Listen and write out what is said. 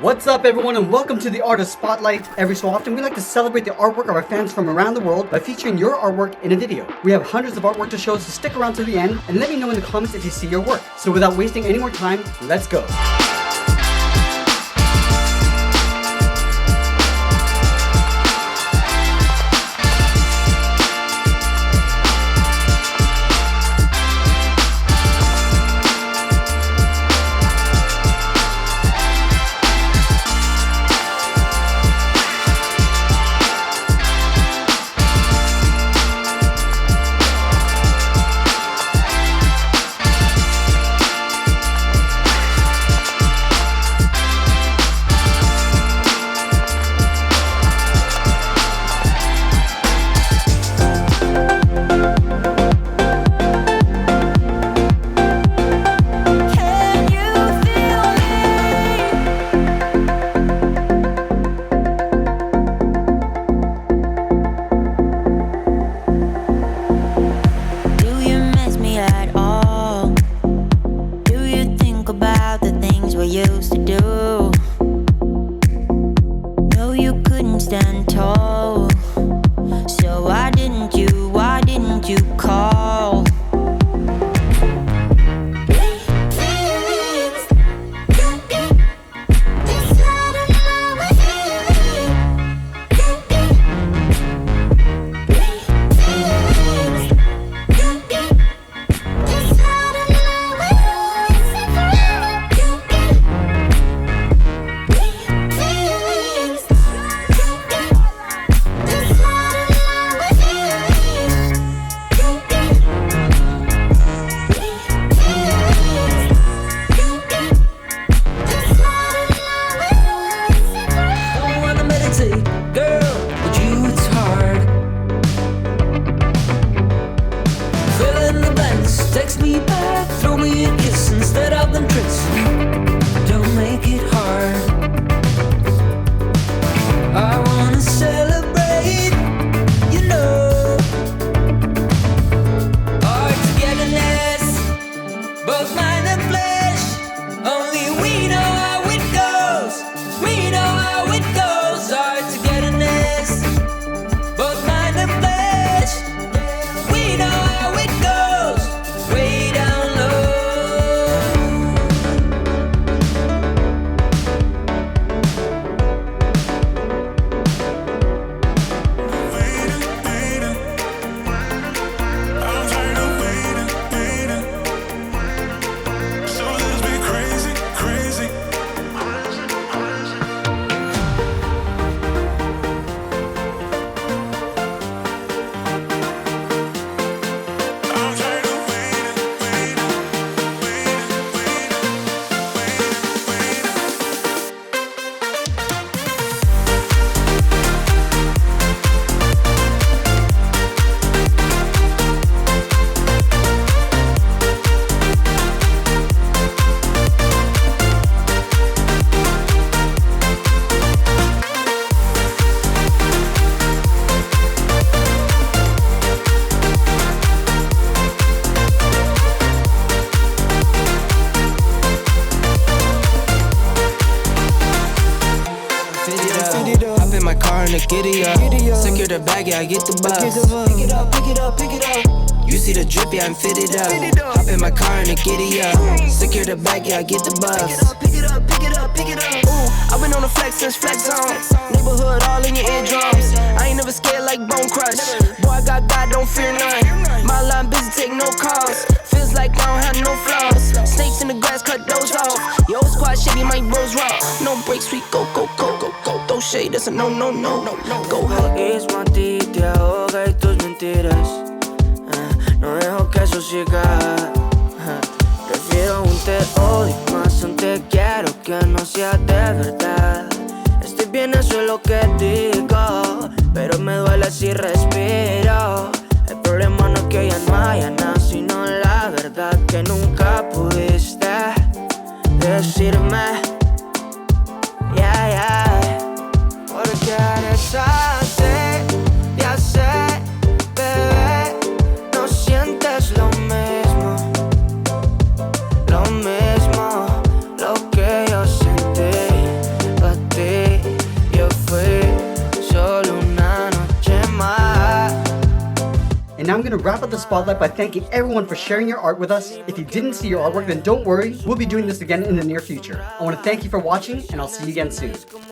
What's up everyone and welcome to the Artist Spotlight. Every so often we like to celebrate the artwork of our fans from around the world by featuring your artwork in a video. We have hundreds of artwork to show, so stick around to the end and let me know in the comments if you see your work. So without wasting any more time, let's go. Used to do. No, you couldn't stand tall. So why didn't you call? Text me back, throw me a kiss instead of them tricks. Don't make it hard. I wanna celebrate, you know. Our togetherness, both mind and flesh. Only we know how it goes. We know how it goes. Our togetherness, both mind and flesh. We know how it goes. Way down low. I'm tired of waiting. So let's be crazy. I'm tired of waiting. Hop in my car and a giddy up. Secure the bag, yeah, I get the bus. Pick it up. You see the drip, yeah, I'm fitted up. Hop in my car and a giddy up. Secure the bag, yeah, I get the bus. Pick it up. Ooh, I've been on the flex since flex zone. Neighborhood all in your eardrums. I ain't never scared like Bone Crush. Boy, I got God, don't fear none. My line busy, take no calls. Feels like I don't have no flaws. Snakes in the grass, cut those off. Yo, squad shady, my bros raw. No breaks, we go. Throw shade, that's a no. Go hard. Es Marty, te ahoga y tus mentiras. No dejo que eso siga. Prefiero un te odio más un te quiero que no sea de verdad. Estoy bien, eso es lo que digo, pero me duele si respiro. El problema no es que ya no haya nada, sino la verdad que nunca pudiste decirme. Porque eres así, ya sé, bebé, no sientes lo mismo, lo que yo sentí. I'm going to wrap up the spotlight by thanking everyone for sharing your art with us. If you didn't see your artwork, then don't worry, we'll be doing this again in the near future. I want to thank you for watching, and I'll see you again soon.